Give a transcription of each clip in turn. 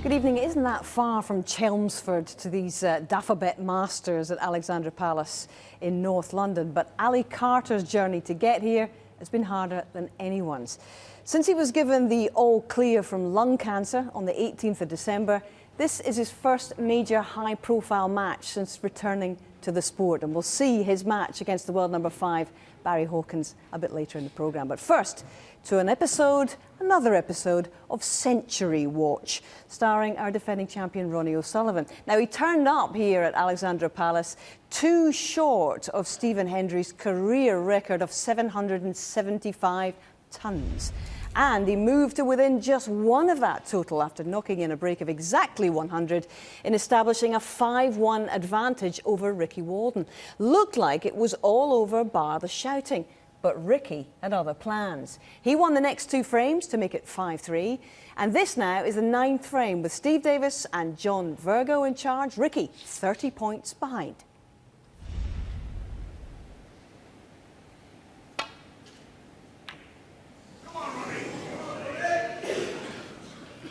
Good evening. It isn't that far from Chelmsford to these Dafabet Masters at Alexandra Palace in North London, but Ali Carter's journey to get here has been harder than anyone's. Since he was given the all clear from lung cancer on the 18th of December, this is his first major high-profile match since returning to the sport, and we'll see his match against the world number 5, Barry Hawkins, a bit later in the programme. But first, to another episode of Century Watch, starring our defending champion Ronnie O'Sullivan. Now, he turned up here at Alexandra Palace too short of Stephen Hendry's career record of 775 tons. And he moved to within just one of that total after knocking in a break of exactly 100 in establishing a 5-1 advantage over Ricky Walden. Looked like it was all over bar the shouting. But Ricky had other plans. He won the next 2 frames to make it 5-3. And this now is the 9th frame with Steve Davis and John Virgo in charge. Ricky, 30 points behind.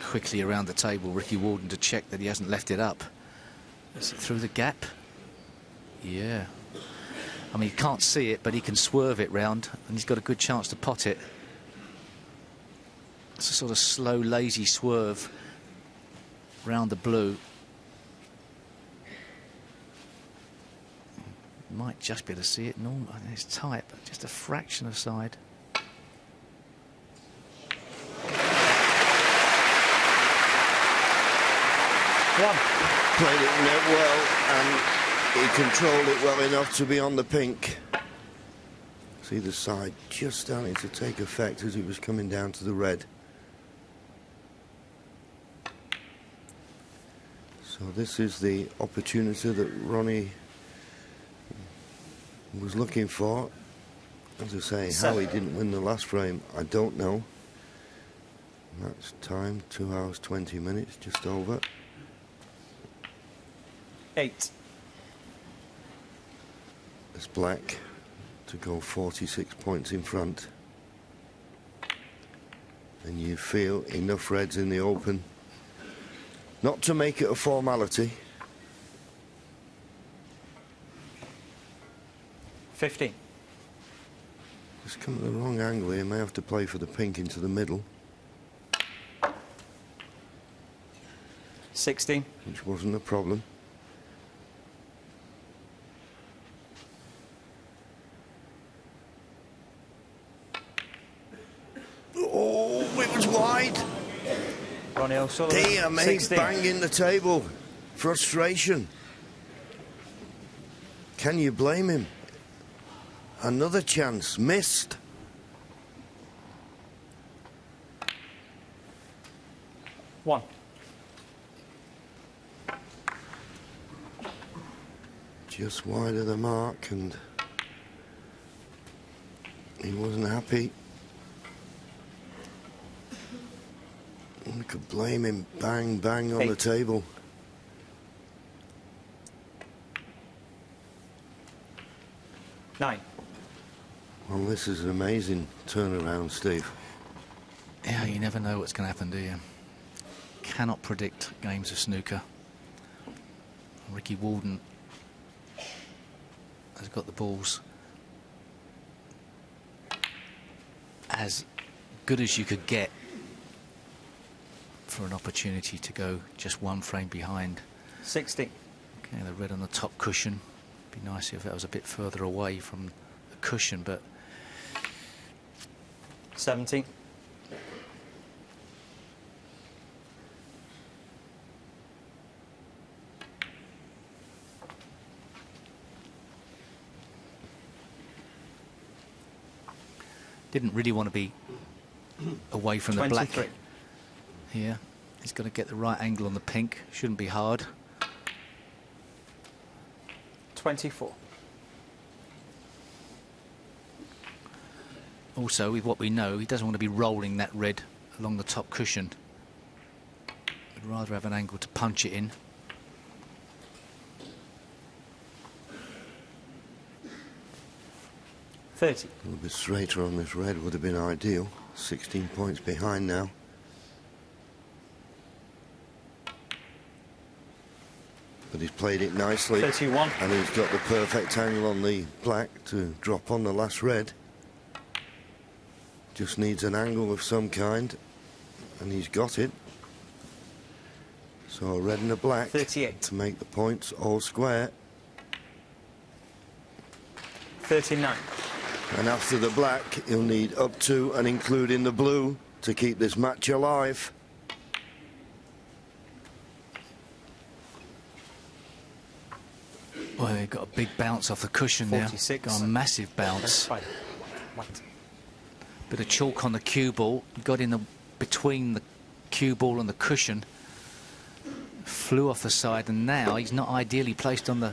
Quickly around the table, Ricky Walden to check that he hasn't left it up. Is it through the gap? Yeah. I mean, he can't see it, but he can swerve it round, and he's got a good chance to pot it. It's a sort of slow, lazy swerve round the blue. Might just be able to see it. Normal, it's tight, but just a fraction of side. Played it net well, and he controlled it well enough to be on the pink. See the side just starting to take effect as it was coming down to the red. So this is the opportunity that Ronnie was looking for. As I say, how he didn't win the last frame, I don't know. That's time, 2 hours, 20 minutes, just over. 8. It's black to go 46 points in front. And you feel enough reds in the open not to make it a formality. 15. Just come at the wrong angle here. May have to play for the pink into the middle. 16. Which wasn't a problem. Oh, it was wide. Ronnie O'Sullivan. Dear me, 16. banging the table. Frustration. Can you blame him? Another chance, missed. One. Just wide of the mark, and he wasn't happy. We could blame him. Bang, bang on the table. 9. Well, this is an amazing turnaround, Steve. Yeah, you never know what's going to happen, do you? Cannot predict games of snooker. Ricky Walden has got the balls as good as you could get for an opportunity to go just 1 frame behind. 60. Okay, the red on the top cushion. Be nice if that was a bit further away from the cushion, but 17. Didn't really want to be away from the black 23. here. He's got to get the right angle on the pink. Shouldn't be hard. 24. Also, with what we know, he doesn't want to be rolling that red along the top cushion. He'd rather have an angle to punch it in. A little bit straighter on this red would have been ideal. 16 points behind now. But he's played it nicely. 31. And he's got the perfect angle on the black to drop on the last red. Just needs an angle of some kind, and he's got it. So a red and a black 38. to make the points all square. 39. And after the black, he'll need up to and including the blue to keep this match alive. Well, he got a big bounce off the cushion there. 46. Got a massive bounce. White. White. Bit of chalk on the cue ball. Got in the between the cue ball and the cushion. Flew off the side, and now he's not ideally placed on the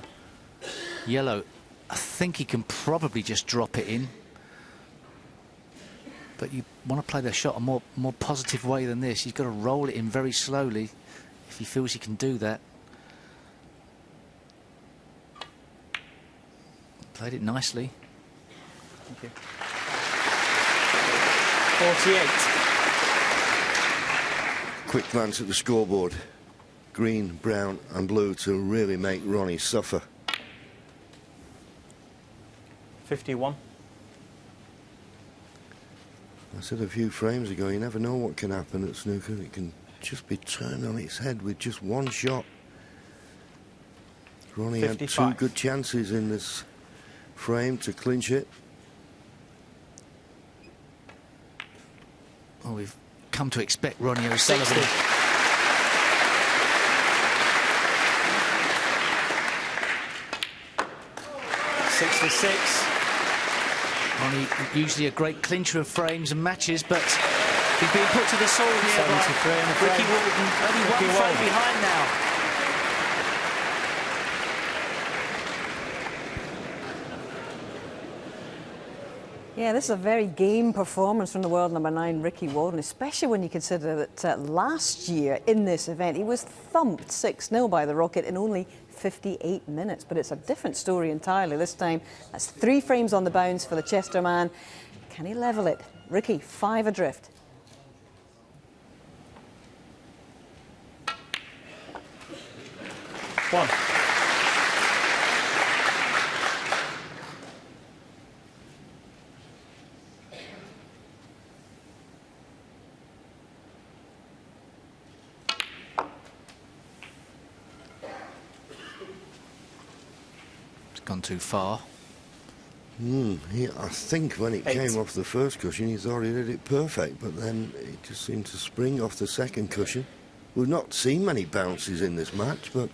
yellow. I think he can probably just drop it in. But you want to play the shot a more positive way than this. He's got to roll it in very slowly if he feels he can do that. Played it nicely. Thank you. 48. Quick glance at the scoreboard. Green, brown and blue to really make Ronnie suffer. 51. I said a few frames ago, you never know what can happen at snooker. It can just be turned on its head with just one shot. Ronnie 55. had two good chances in this frame to clinch it. Well, we've come to expect Ronnie O'Sullivan. 60. Ronnie, usually a great clincher of frames and matches, but he's being put to the sword here by 73 in the frame. Ricky Walden. Only Ricky one frame Walden. behind now. Yeah, this is a very game performance from the world number 9, Ricky Walden, especially when you consider that last year in this event he was thumped 6-0 by the Rocket in only 58 minutes. But it's a different story entirely this time. That's 3 frames on the bounce for the Chester man. Can he level it? Ricky, 5 adrift. One. Gone too far. I think when it 8. came off the first cushion, he thought he did it perfect, but then it just seemed to spring off the second cushion. We've not seen many bounces in this match, but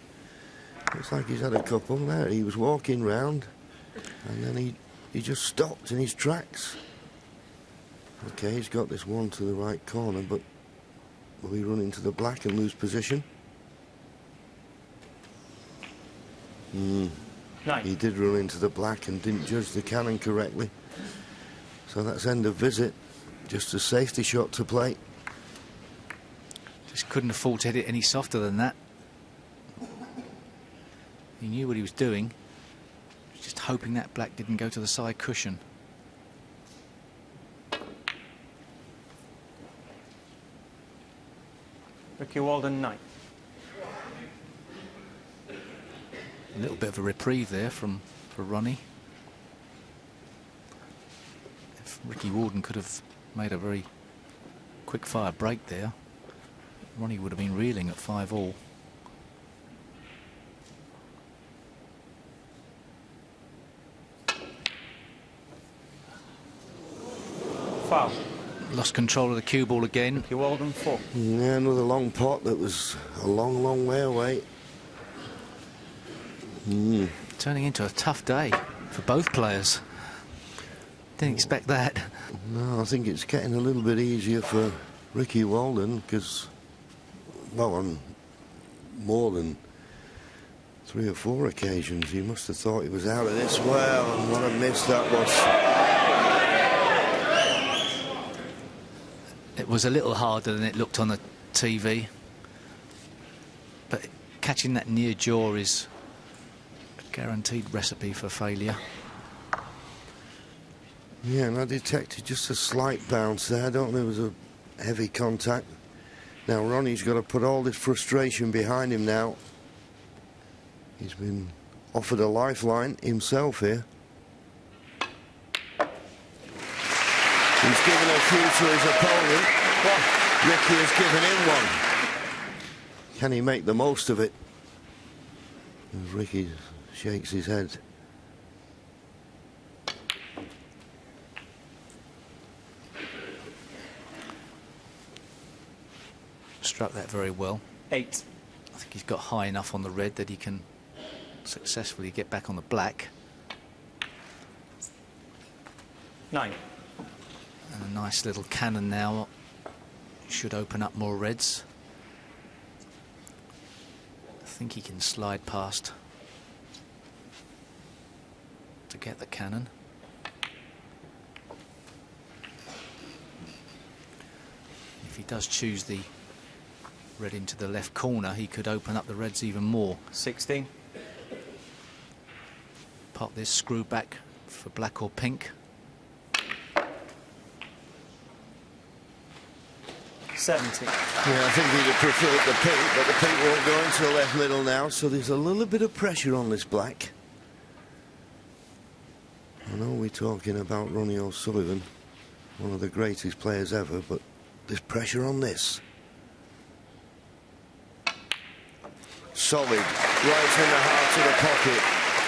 looks like he's had a couple there. He was walking round, and then he just stopped in his tracks. Okay, he's got this one to the right corner, but will he run into the black and lose position? 9. He did run into the black and didn't judge the cannon correctly. So that's end of visit. Just a safety shot to play. Just couldn't afford to hit it any softer than that. He knew what he was doing. Just hoping that black didn't go to the side cushion. Ricky Walden, 9. A little bit of a reprieve there for Ronnie. If Ricky Walden could have made a very quick fire break there, Ronnie would have been reeling at 5-all. Foul. Lost control of the cue ball again. Ricky Walden, 4. Yeah, another long pot that was a long, long way away. Turning into a tough day for both players. Didn't expect that. No, I think it's getting a little bit easier for Ricky Walden because, well, on more than 3 or 4 occasions he must have thought he was out of this well, and what a miss that was. It was a little harder than it looked on the TV, but catching that near jaw is a guaranteed recipe for failure. Yeah, and I detected just a slight bounce there. I don't think there was a heavy contact. Now Ronnie's got to put all this frustration behind him now. He's been offered a lifeline himself here. He's given a few to his opponent. Ricky has given him one. Can he make the most of it? As Ricky shakes his head. Struck that very well. 8. I think he's got high enough on the red that he can successfully get back on the black. 9. And a nice little cannon now should open up more reds. I think he can slide past to get the cannon. If he does choose the red into the left corner, he could open up the reds even more. 16. Pop this screw back for black or pink. 70. Yeah, I think he'd have preferred the pink, but the pink won't go into the left middle now, so there's a little bit of pressure on this black. I know we're talking about Ronnie O'Sullivan, one of the greatest players ever, but there's pressure on this. Solid, right in the heart of the pocket.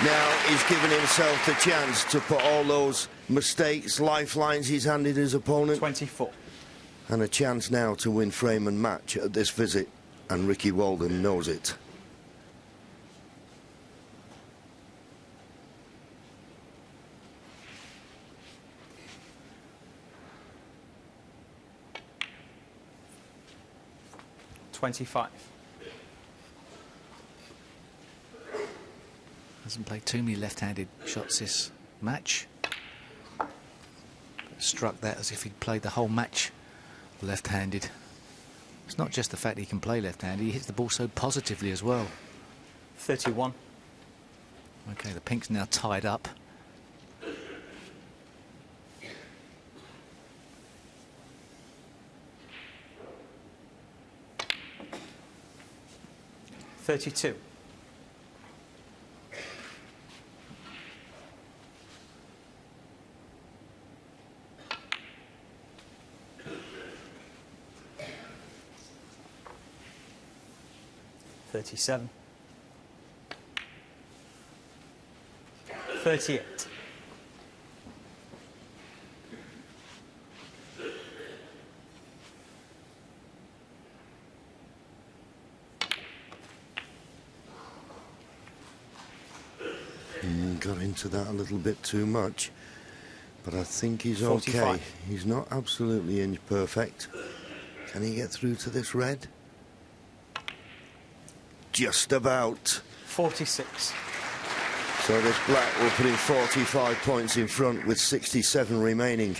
Now he's given himself the chance to put all those mistakes, lifelines he's handed his opponent. 24. And a chance now to win frame and match at this visit, and Ricky Walden knows it. $25. Hasn't played too many left-handed shots this match. Struck that as if he'd played the whole match left-handed. It's not just the fact he can play left-handed, he hits the ball so positively as well. 31. Okay, the pink's now tied up. $32. $37. 38. Got into that a little bit too much, but I think he's 45. okay. He's not absolutely inch perfect. Can he get through to this red? Just about. 46. So this black will put him 45 points in front with 67 remaining.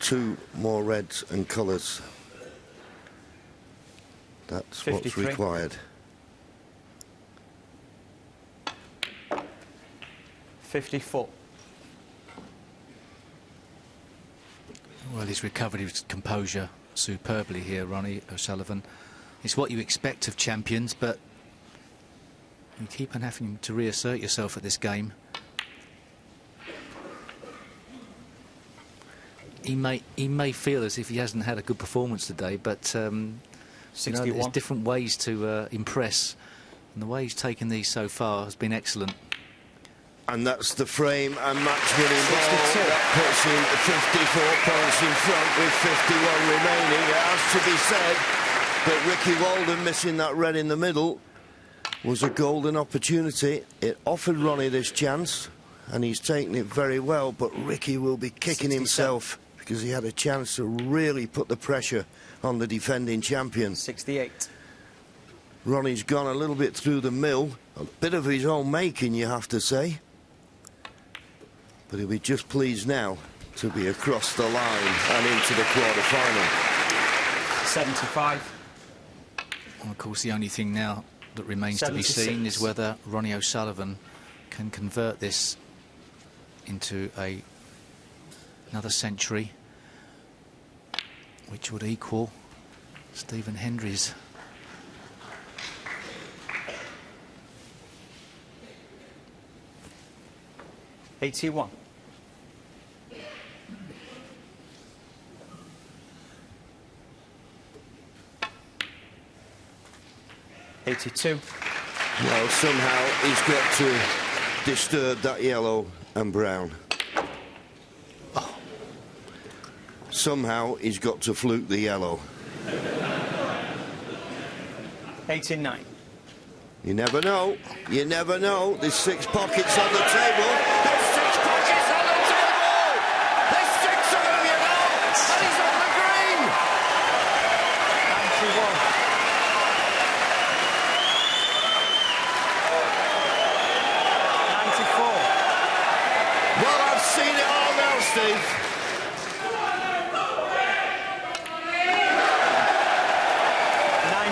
Two more reds and colours. That's 53. what's required. 54. Well, he's recovered his composure superbly here, Ronnie O'Sullivan. It's what you expect of champions, but you keep on having to reassert yourself at this game. He may feel as if he hasn't had a good performance today, but you know, there's different ways to impress, and the way he's taken these so far has been excellent. And that's the frame and match winning ball. That puts him 54 points in front with 51 remaining. It has to be said that Ricky Walden missing that red in the middle was a golden opportunity. It offered Ronnie this chance, and he's taken it very well, but Ricky will be kicking 67. himself because he had a chance to really put the pressure on the defending champion. 68. Ronnie's gone a little bit through the mill, a bit of his own making, you have to say. But he'll be just pleased now to be across the line and into the quarter-final. 75. Well, of course, the only thing now that remains to be 76. seen is whether Ronnie O'Sullivan can convert this into another century, which would equal Stephen Hendry's. $81. 82. Well, somehow he's got to disturb that yellow and brown. Oh. Somehow he's got to fluke the yellow. 89. You never know. You never know. There's 6 pockets on the table. There's 6 pockets on the table! There's 6 of them, you know! And he's on the green! 91. 94. Well, I've seen it all now, Steve.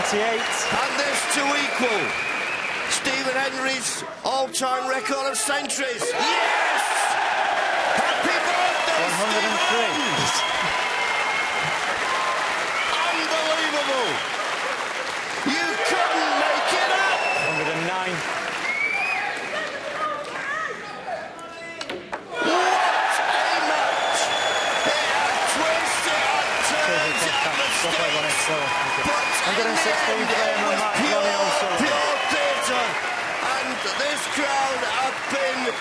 98. And there's 2 equal. Stephen Hendry's all-time record of centuries. Yes! Happy birthday, 103. Unbelievable! You couldn't make it up! 109. What a match! It had twists, it had turns, it had mistakes. But in the end, it was pure theatre. And this crowd have been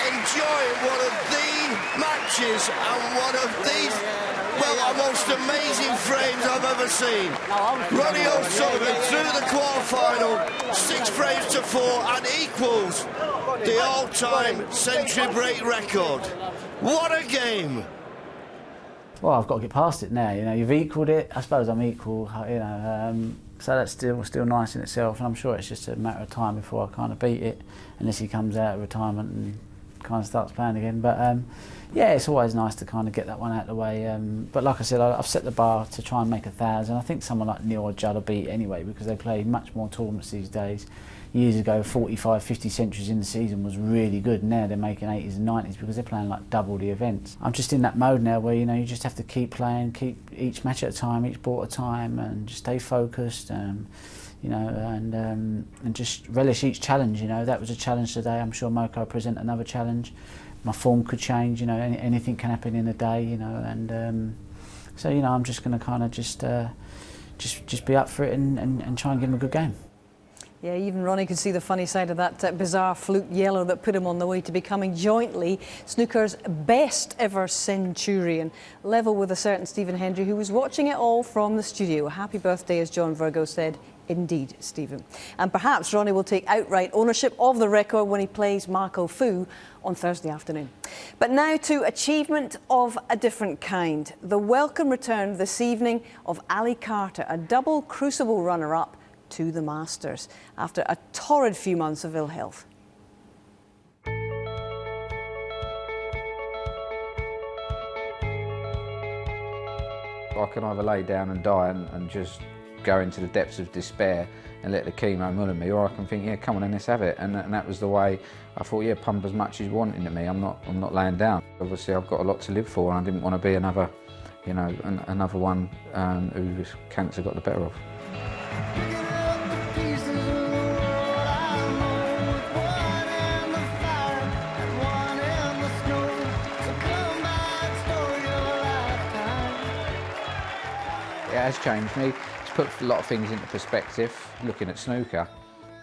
enjoying one of the matches and one of these, well, most amazing frames I've ever seen. Ronnie O'Sullivan through the quarter-final, 6 frames to 4, and equals the all-time century break record. What a game! Well, I've got to get past it now. You know, you've equalled it. I suppose I'm equal. You know, so that's still nice in itself, and I'm sure it's just a matter of time before I kind of beat it, unless he comes out of retirement and kind of starts playing again. But yeah, it's always nice to kind of get that one out of the way. But like I said, I've set the bar to try and make 1,000. I think someone like Neil or Judd will beat anyway, because they play much more tournaments these days. Years ago, 45, 50 centuries in the season was really good. Now they're making 80s and 90s because they're playing like double the events. I'm just in that mode now where, you know, you just have to keep playing, keep each match at a time, each board at a time, and just stay focused. You know, and just relish each challenge. You know, that was a challenge today. I'm sure Moko will present another challenge. My form could change. You know, anything can happen in a day. You know, and so, you know, I'm just going to kind of just be up for it and try and give him a good game. Yeah, even Ronnie could see the funny side of that bizarre fluke yellow that put him on the way to becoming jointly snooker's best ever centurion, level with a certain Stephen Hendry, who was watching it all from the studio. Happy birthday, as John Virgo said. Indeed, Stephen. And perhaps Ronnie will take outright ownership of the record when he plays Mako Fu on Thursday afternoon. But now to achievement of a different kind. The welcome return this evening of Ali Carter, a double crucible runner-up to the Masters after a torrid few months of ill health. I can either lay down and die and just go into the depths of despair and let the chemo mull me, or I can think, yeah, come on and let's have it. And that was the way I thought, yeah, pump as much as you want into me. I'm not laying down. Obviously, I've got a lot to live for, and I didn't want to be another, you know, another one whose cancer got the better of. It has changed me. It's put a lot of things into perspective. Looking at snooker,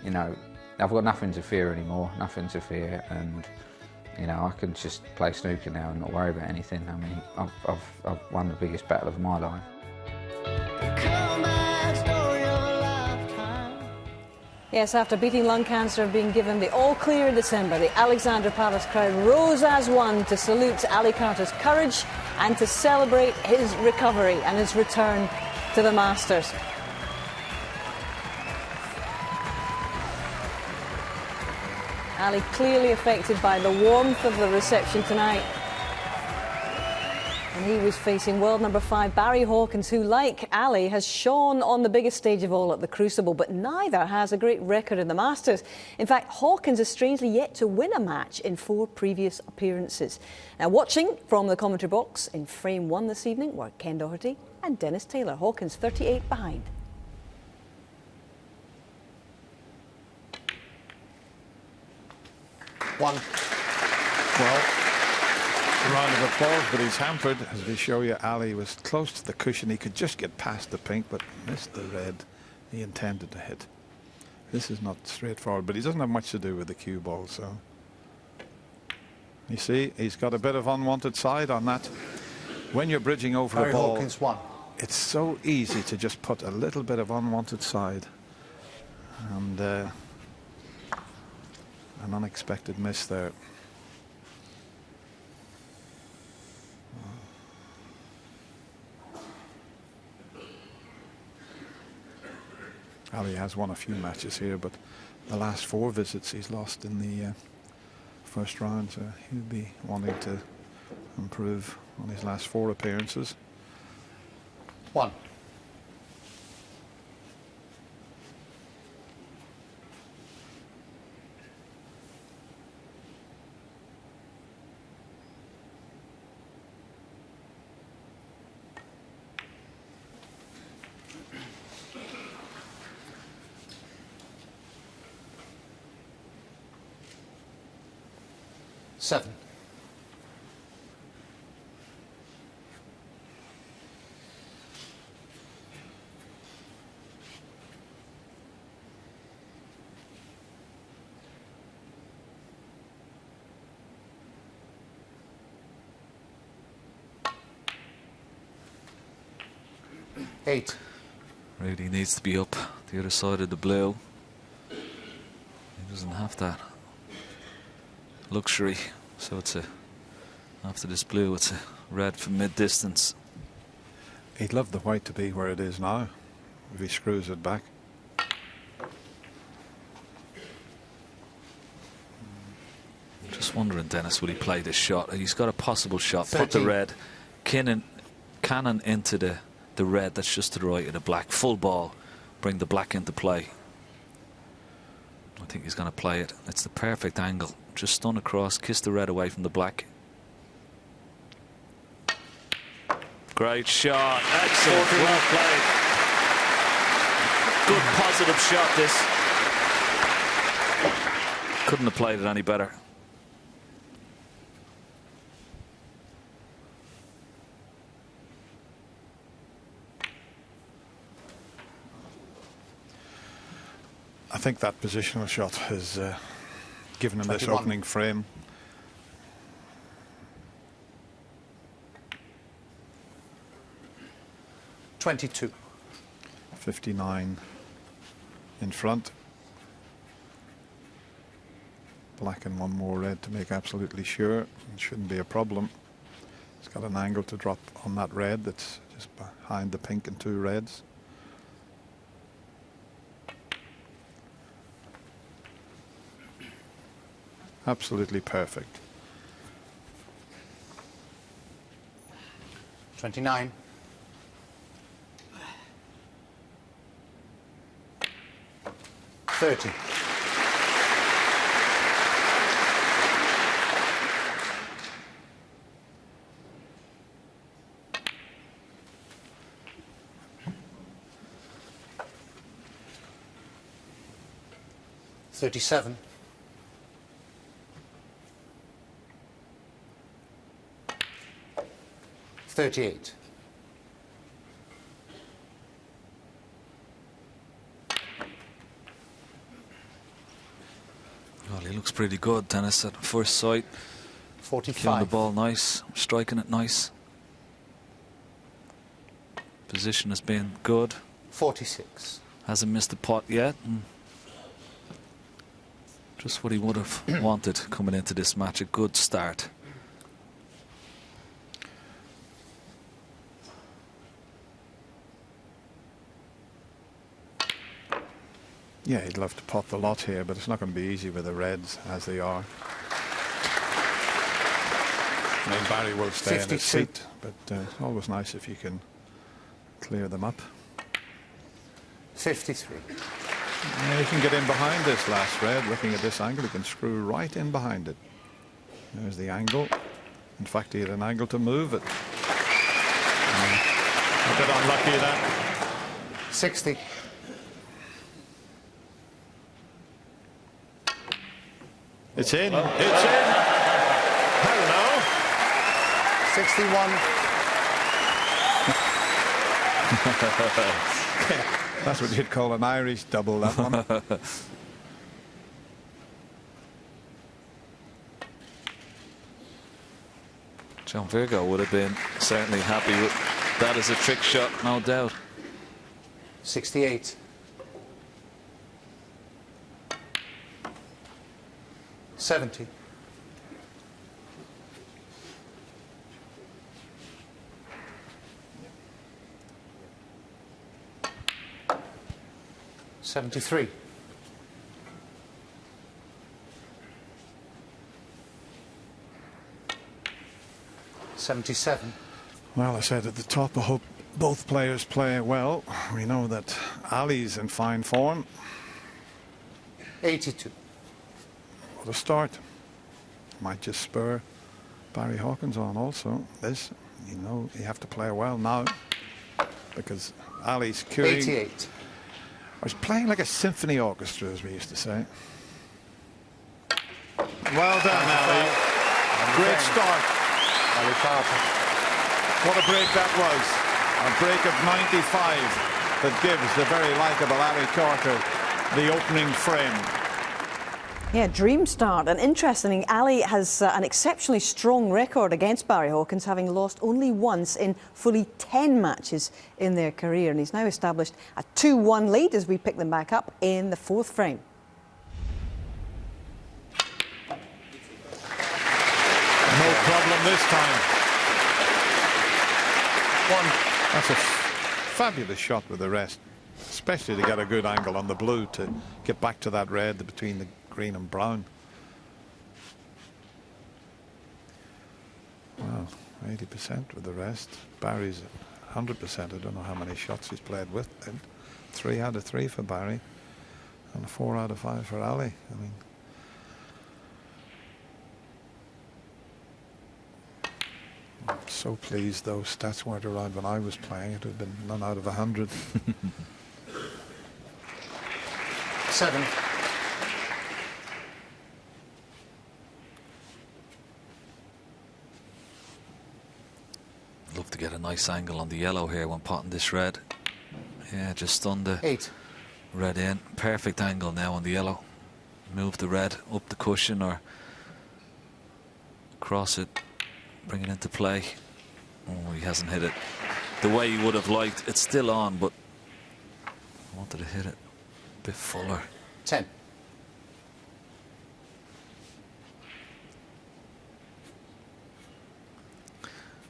you know, I've got nothing to fear anymore, nothing to fear, and you know, I can just play snooker now and not worry about anything. I mean, I've won the biggest battle of my life. Yes, after beating lung cancer and being given the all-clear in December, the Alexandra Palace crowd rose as one to salute Ali Carter's courage and to celebrate his recovery and his return to the Masters. Ali clearly affected by the warmth of the reception tonight. And he was facing world number 5 Barry Hawkins, who, like Ali, has shone on the biggest stage of all at the Crucible, but neither has a great record in the Masters. In fact, Hawkins is strangely yet to win a match in 4 previous appearances. Now, watching from the commentary box in frame 1 this evening were Ken Doherty and Dennis Taylor. Hawkins 38 behind. One. Well, a round of applause, but he's hampered. As we show you, Ali was close to the cushion. He could just get past the pink, but missed the red he intended to hit. This is not straightforward, but he doesn't have much to do with the cue ball, so. You see, he's got a bit of unwanted side on that. When you're bridging over Barry the ball, Hawkins, one. it's so easy to just put a little bit of unwanted side. And an unexpected miss there. Ali has won a few matches here, but the last 4 visits he's lost in the first round, so he'll be wanting to improve on his last 4 appearances. One. Seven. Eight. Really needs to be up the other side of the blue. He doesn't have that luxury, so it's after this blue it's a red from mid-distance. He'd love the white to be where it is now, if he screws it back. Just wondering, Dennis, will he play this shot? He's got a possible shot. 13. Put the red cannon into the red that's just to the right of the black. Full ball, bring the black into play. I think he's going to play it. It's the perfect angle. Just stun across, kiss the red away from the black. Great shot. Excellent. Well played. Good positive shot, this. Couldn't have played it any better. I think that positional shot has given him 21. this opening frame. $22. 59 in front. Black and 1 more red to make absolutely sure. It shouldn't be a problem. It's got an angle to drop on that red that's just behind the pink and 2 reds. Absolutely perfect. 29. $30. $37. $38. Well, he looks pretty good, Dennis, at first sight. 45. Killing the ball nice, striking it nice. Position has been good. 46. Hasn't missed the pot yet. Just what he would have wanted coming into this match. A good start. Yeah, he'd love to pot the lot here, but it's not going to be easy with the reds as they are. I mean, Barry will stay in his seat, but it's always nice if you can clear them up. 53. Yeah, he can get in behind this last red. Looking at this angle, he can screw right in behind it. There's the angle. In fact, he had an angle to move it. A bit unlucky that. 60. It's in. It's in. Hello. 61. That's what you'd call an Irish double, that one. John Virgo would have been certainly happy with that as a trick shot, no doubt. 68. 70. 73. 77. Well, I said at the top, I hope both players play well. We know that Ali's in fine form. 82. What a start. Might just spur Barry Hawkins on also. This, you know, you have to play well now because Ali's queuing. 88. I was playing like a symphony orchestra, as we used to say. Well done, Ali. Great start. Ali Carter. What a break that was. A break of 95 that gives the very likeable Ali Carter the opening frame. Yeah, dream start. And interesting, Ali has an exceptionally strong record against Barry Hawkins, having lost only once in fully 10 matches in their career. And he's now established a 2-1 lead as we pick them back up in the fourth frame. No problem this time. One. That's a fabulous shot with the rest, especially to get a good angle on the blue to get back to that red between the green and brown. Well, 80% with the rest. Barry's 100%. I don't know how many shots he's played with. 3 out of 3 for Barry and 4 out of 5 for Ali. I mean, I'm so pleased those stats weren't around when I was playing. It would have been none out of 100. 7. Love to get a nice angle on the yellow here when potting this red. Yeah, just on the 8. red in. Perfect angle now on the yellow. Move the red up the cushion or cross it, bring it into play. Oh, he hasn't hit it the way he would have liked. It's still on, but I wanted to hit it a bit fuller. 10.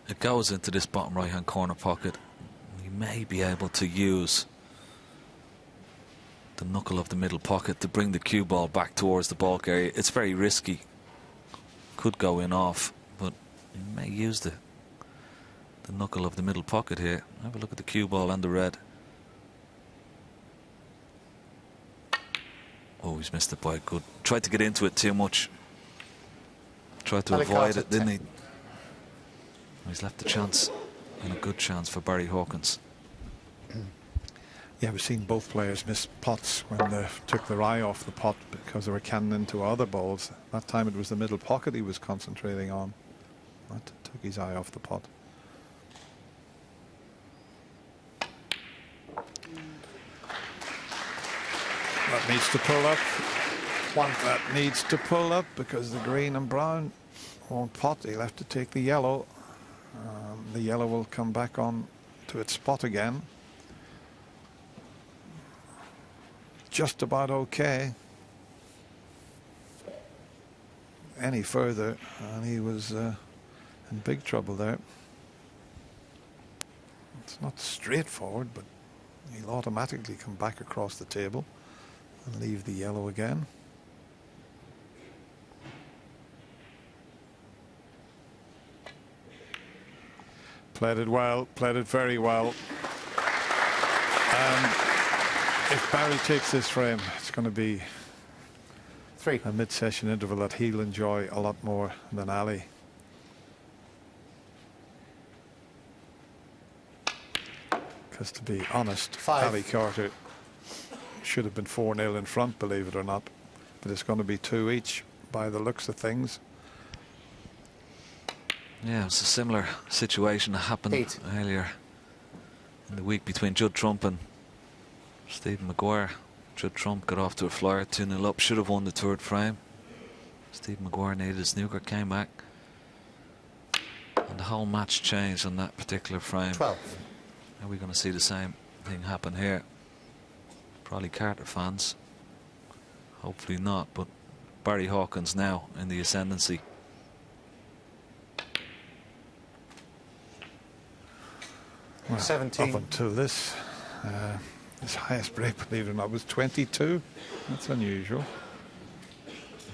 It goes into this bottom right hand corner pocket. We may be able to use the knuckle of the middle pocket to bring the cue ball back towards the bulk area. It's very risky. Could go in off, but you may use the knuckle of the middle pocket here. Have a look at the cue ball and the red. Oh, he's missed it by a good. Tried to get into it too much. Tried to avoid it, didn't he? He's left a chance, and a good chance for Barry Hawkins. Yeah, we've seen both players miss pots when they took their eye off the pot because they were canning into other balls. That time it was the middle pocket he was concentrating on. That took his eye off the pot. That needs to pull up. That needs to pull up because the green and brown won't pot. He'll have to take the yellow. The yellow will come back on to its spot again. Just about okay. any further, and he was in big trouble there. It's not straightforward, but he'll automatically come back across the table and leave the yellow again. Played it well, played it very well. And if Barry takes this frame, it's going to be a mid-session interval that he'll enjoy a lot more than Ali. Because to be honest, Ali Carter should have been 4-0 in front, believe it or not. But it's going to be 2 each by the looks of things. Yeah, it's a similar situation that happened earlier in the week between Judd Trump and Stephen Maguire. Judd Trump got off to a flyer, 2-0 up, should have won the third frame. Stephen Maguire needed a snooker, came back, and the whole match changed on that particular frame. 12. Are we going to see the same thing happen here? Probably Carter fans. Hopefully not, but Barry Hawkins now in the ascendancy. Well, 17. Up until this, his highest break, believe it or not, was 22. That's unusual.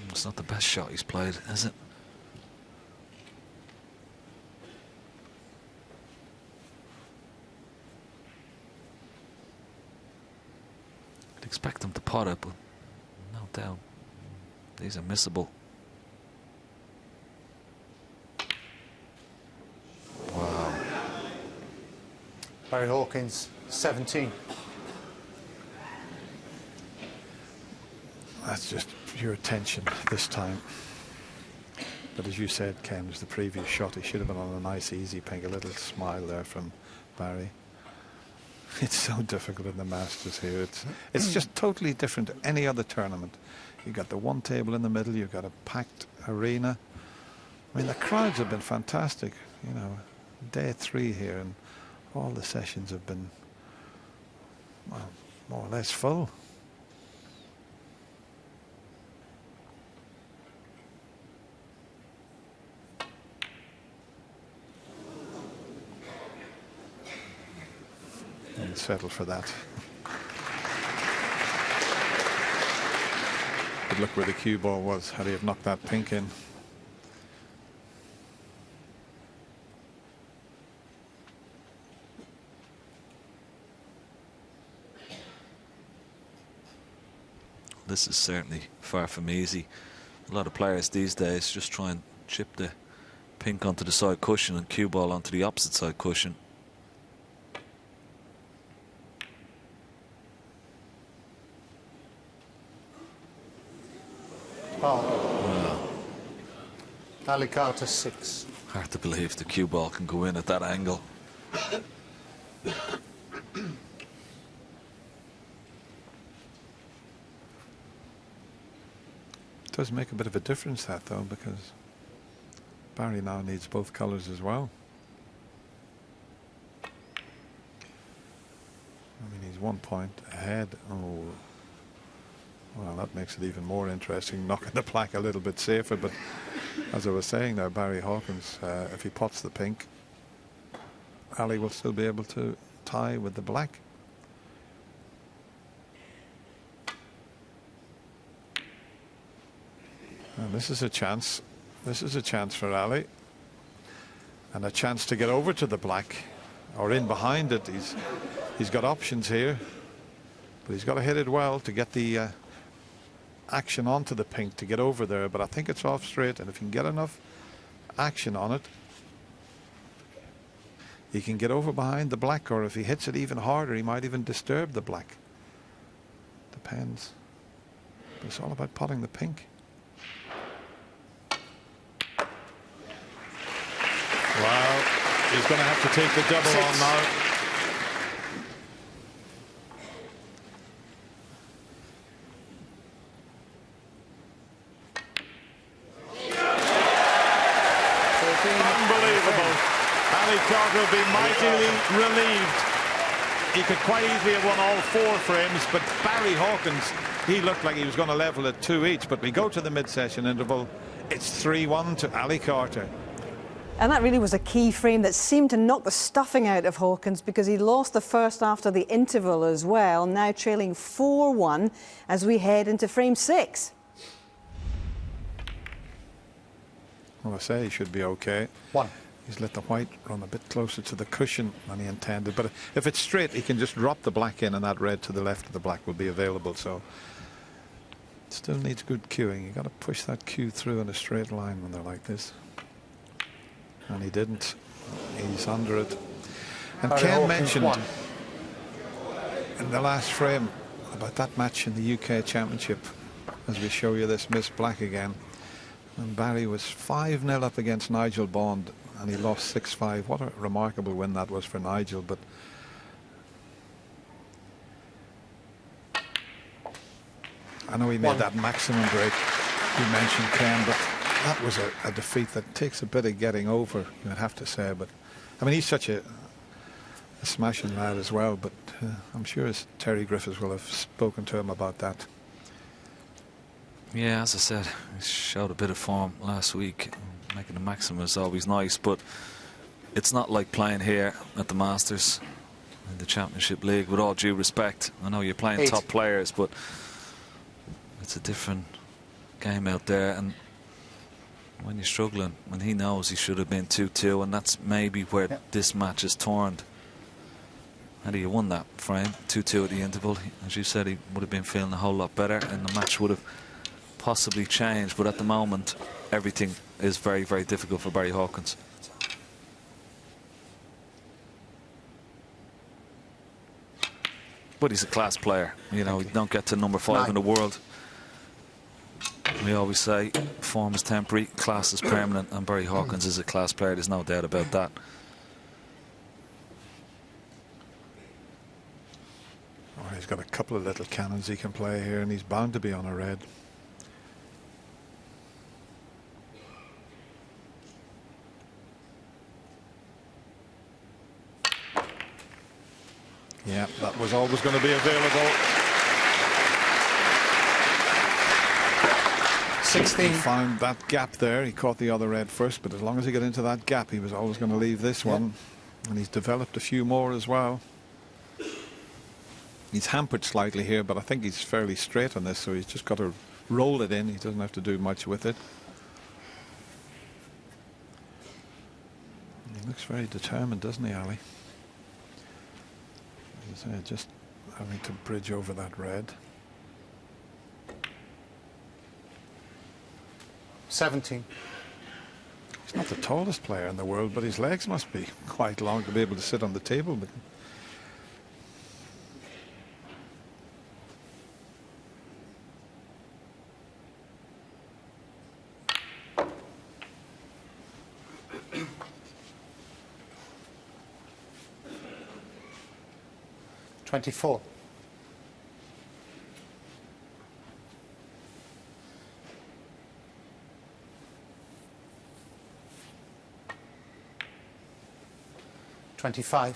It's not the best shot he's played, is it? I'd expect him to pot it, but no doubt these are missable. Wow. Barry Hawkins, 17. That's just pure tension this time. But as you said, Ken, was the previous shot. He should have been on a nice, easy pink. A little smile there from Barry. It's so difficult in the Masters here. It's just totally different to any other tournament. You've got the one table in the middle. You've got a packed arena. I mean, the crowds have been fantastic. You know, day 3 here, and all the sessions have been, well, more or less full. And settle for that. But look where the cue ball was. Had he have knocked that pink in. This is certainly far from easy. A lot of players these days just try and chip the pink onto the side cushion and cue ball onto the opposite side cushion. Oh. Ali Carter, 6. Hard to believe the cue ball can go in at that angle. It does make a bit of a difference, that, though, because Barry now needs both colours as well. I mean, he's 1 point ahead. Oh, well, that makes it even more interesting, knocking the black a little bit safer. But as I was saying there, Barry Hawkins, if he pots the pink, Ali will still be able to tie with the black. And this is a chance. This is a chance for Ali, and a chance to get over to the black or in behind it. He's got options here, but he's got to hit it well to get the action onto the pink to get over there. But I think it's off straight, and if he can get enough action on it, he can get over behind the black, or if he hits it even harder, he might even disturb the black. Depends. But it's all about potting the pink. Well, he's going to have to take the double 6. on now. Unbelievable. Ali Carter will be mightily relieved. He could quite easily have won all 4 frames, but Barry Hawkins, he looked like he was going to level at 2 each. But we go to the mid-session interval. It's 3-1 to Ali Carter. And that really was a key frame that seemed to knock the stuffing out of Hawkins, because he lost the first after the interval as well, now trailing 4-1 as we head into frame 6. Well, I say he should be okay. 1. He's let the white run a bit closer to the cushion than he intended. But if it's straight, he can just drop the black in, and that red to the left of the black will be available. So still needs good cueing. You've got to push that cue through in a straight line when they're like this. And he didn't. He's under it. And Ken mentioned in the last frame about that match in the UK Championship, as we show you this Miss Black again. And Barry was 5-0 up against Nigel Bond, and he lost 6-5. What a remarkable win that was for Nigel. But I know he made that maximum break you mentioned, Ken, but that was a defeat that takes a bit of getting over, you would have to say. But I mean, he's such a smashing lad as well, but I'm sure Terry Griffiths will have spoken to him about that. Yeah, as I said, he showed a bit of form last week. Making the maximum is always nice, but it's not like playing here at the Masters in the Championship League, with all due respect. I know you're playing top players, but it's a different game out there. And when you're struggling, when he knows he should have been 2-2, and that's maybe where this match is torn. Had he won that frame 2-2 at the interval, as you said, he would have been feeling a whole lot better, and the match would have possibly changed. But at the moment, everything is very, very difficult for Barry Hawkins. But he's a class player. You know, you don't get to number 5 in the world. We always say form is temporary, class is permanent, and Barry Hawkins is a class player. There's no doubt about that. Oh, he's got a couple of little cannons he can play here, and he's bound to be on a red. Yeah, that was always going to be available. 16. He found that gap there. He caught the other red first, but as long as he got into that gap, he was always going to leave this one. And he's developed a few more as well. He's hampered slightly here, but I think he's fairly straight on this, so he's just got to roll it in. He doesn't have to do much with it. He looks very determined, doesn't he, Ali? Just having to bridge over that red. 17. He's not the tallest player in the world, but his legs must be quite long to be able to sit on the table. But $24. $25.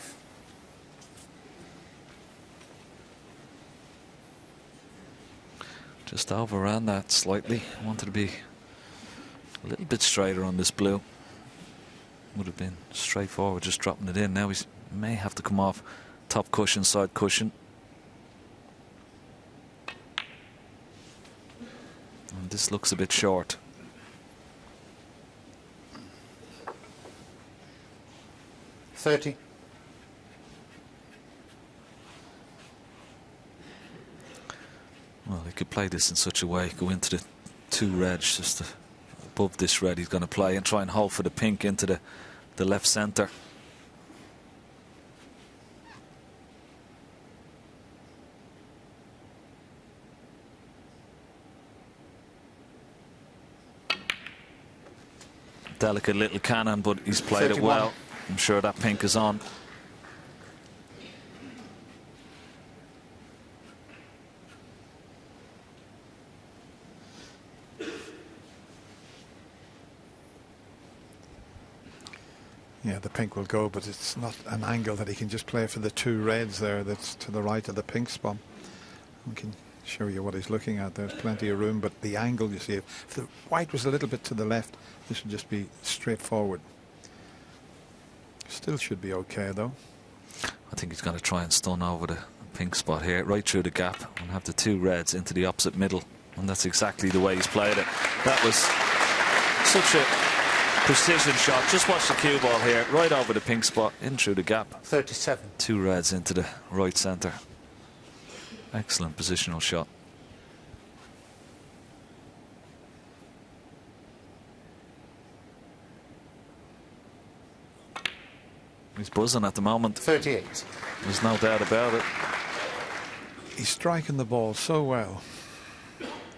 Just overran that slightly. Wanted to be a little bit straighter on this blue. Would have been straightforward, just dropping it in. Now he may have to come off top cushion, side cushion. And this looks a bit short. $30. Well, he could play this in such a way, go into the 2 reds just above this red he's going to play, and try and hold for the pink into the left centre. Delicate little cannon, but he's played 31. it well. I'm sure that pink is on. yeah, the pink will go, but it's not an angle that he can just play for the 2 reds there that's to the right of the pink spot. We can show you what he's looking at. There's plenty of room, but the angle, you see, if the white was a little bit to the left, this would just be straightforward. Still should be okay, though. I think he's going to try and stun over the pink spot here, right through the gap, and have the two reds into the opposite middle. And that's exactly the way he's played it. That was such a precision shot. Just watch the cue ball here, right over the pink spot, in through the gap. 37. Two reds into the right centre. Excellent positional shot. He's buzzing at the moment. 38. There's no doubt about it. He's striking the ball so well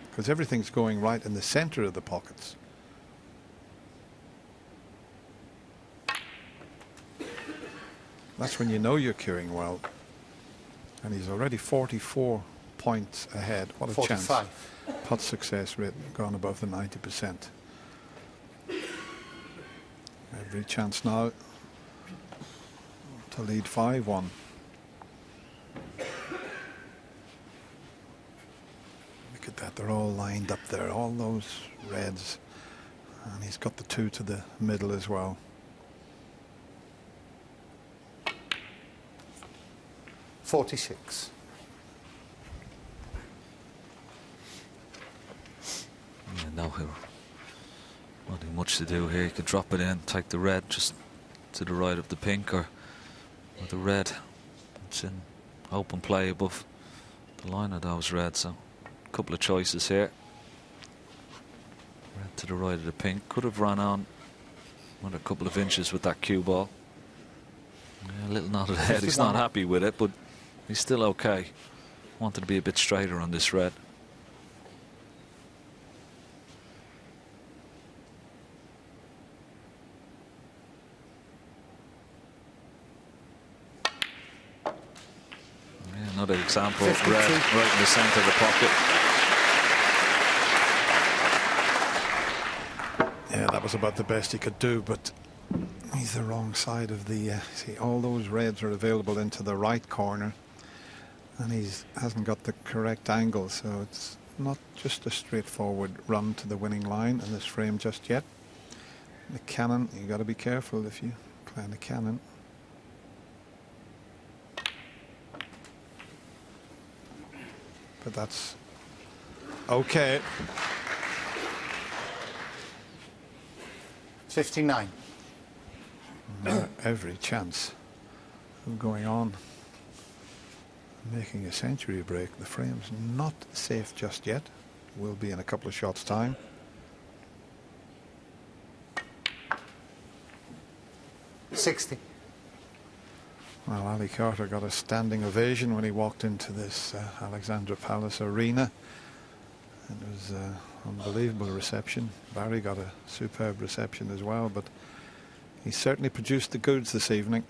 because everything's going right in the centre of the pockets. That's when you know you're cueing well. And he's already 44 points ahead. What a 45. chance. Putt success rate gone above the 90%. Every chance now to lead 5-1. Look at that, they're all lined up there, all those reds. And he's got the two to the middle as well. $46. Yeah, no, nothing much to do here. You could drop it in, take the red just to the right of the pink, or the red. It's in open play above the line of those reds. So a couple of choices here. Red to the right of the pink. Could have run on with a couple of inches with that cue ball. Yeah, a little nod of the head. He's not happy with it, but he's still okay. Wanted to be a bit straighter on this red. Yeah, another example of red right in the centre of the pocket. Yeah, that was about the best he could do, but he's the wrong side of the... see, all those reds are available into the right corner, and he hasn't got the correct angle, so it's not just a straightforward run to the winning line in this frame just yet. The cannon, you got to be careful if you play the cannon. But that's okay. 59. Every chance of going on, making a century break. The frame's not safe just yet. Will be in a couple of shots' time. $60. Well, Ali Carter got a standing ovation when he walked into this Alexandra Palace arena. It was an unbelievable reception. Barry got a superb reception as well, but he certainly produced the goods this evening.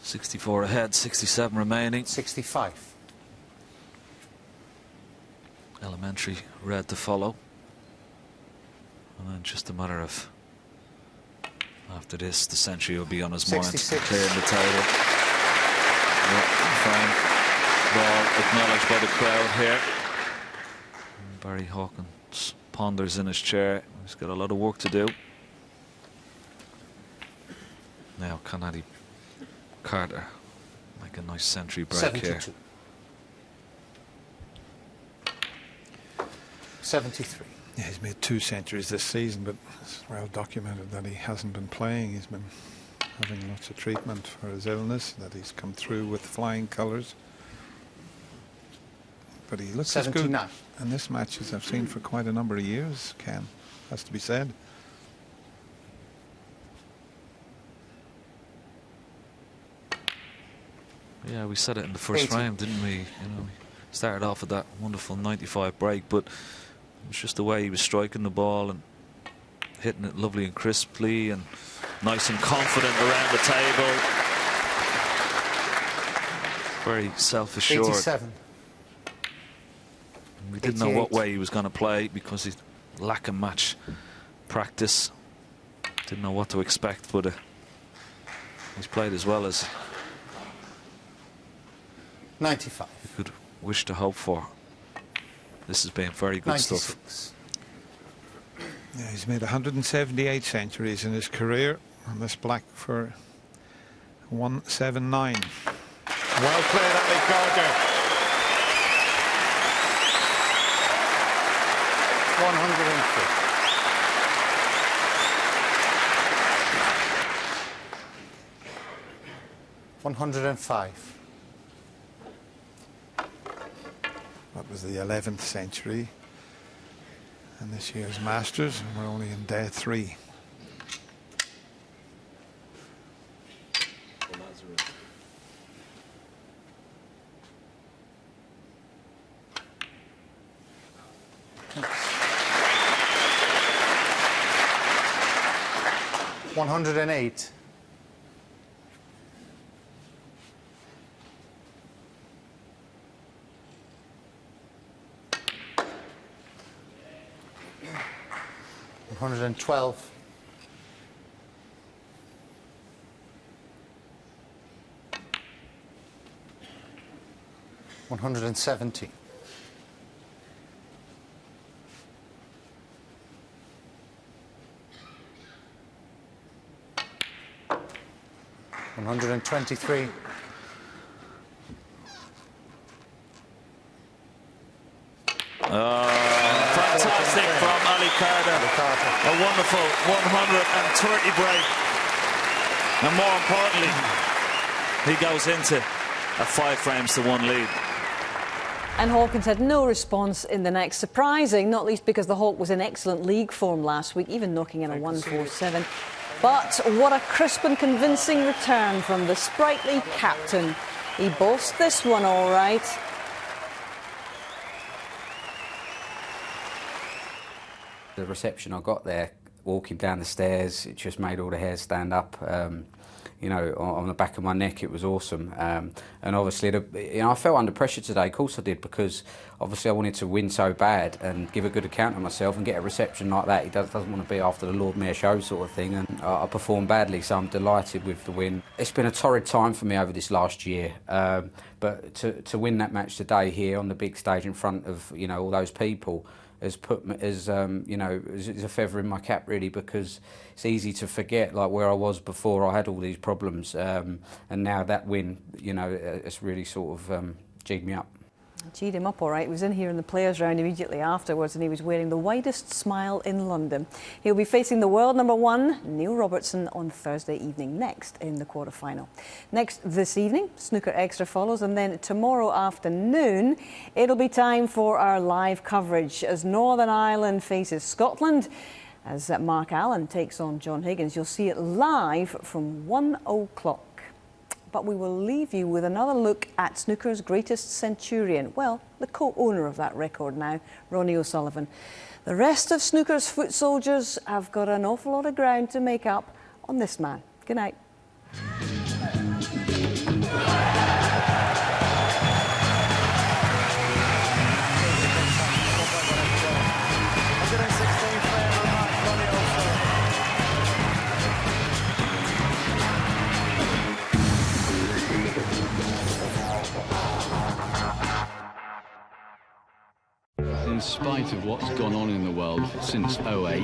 $64 ahead, 67 remaining. 65. Elementary red to follow. And then just a matter of, after this, the century will be on his mind, 66. clearing the table. Fine ball acknowledged by the crowd here. And Barry Hawkins ponders in his chair. He's got a lot of work to do. Now can Ali Carter make a nice century break 72. here? 73. Yeah, he's made 2 centuries this season, but it's well documented that he hasn't been playing. He's been having lots of treatment for his illness, that he's come through with flying colours. But he looks as good 79. in this match as I've seen for quite a number of years, Ken, has to be said. Yeah, we said it in the first 80. frame, didn't we? You know, we started off with that wonderful 95 break, but it was just the way he was striking the ball and hitting it lovely and crisply and nice and confident around the table. Very self-assured. 87. We didn't know what way he was going to play because he's lacking match practice. Didn't know what to expect, but he's played as well as 95. you could wish to hope for. This has been very good 96. stuff. Yeah, he's made 178 centuries in his career, and this black for 179. Well played, Ali Carter. 103. 105. That was the 11th century. And this year's Masters, and we're only in day 3. $108. $112. $170. $123. Fantastic from Ali Carter. A wonderful 130 break. And more importantly, he goes into a 5-frames-to-1 lead. And Hawkins had no response in the next. Surprising, not least because the Hawk was in excellent league form last week, even knocking in a 147. But what a crisp and convincing return from the sprightly captain. He bossed this one all right. The reception I got there, walking down the stairs, it just made all the hairs stand up. You know, on the back of my neck, it was awesome. And obviously, you know, I felt under pressure today. Of course I did, because obviously I wanted to win so bad and give a good account of myself and get a reception like that. He doesn't want to be after the Lord Mayor show sort of thing. And I performed badly, so I'm delighted with the win. It's been a torrid time for me over this last year. But to win that match today here on the big stage in front of, you know, all those people, has put me as you know, is a feather in my cap, really, because it's easy to forget like where I was before I had all these problems, and now that win, you know, it's really sort of G'd me up. G'd him up all right. He was in here in the players' round immediately afterwards, and he was wearing the widest smile in London. He'll be facing the world number 1, Neil Robertson, on Thursday evening, next in the quarter-final. Next this evening, Snooker Extra follows, and then tomorrow afternoon, it'll be time for our live coverage as Northern Ireland faces Scotland, as Mark Allen takes on John Higgins. You'll see it live from 1 o'clock. But we will leave you with another look at snooker's greatest centurion. Well, the co-owner of that record now, Ronnie O'Sullivan. The rest of snooker's foot soldiers have got an awful lot of ground to make up on this man. Good night. In spite of what's gone on in the world since '08,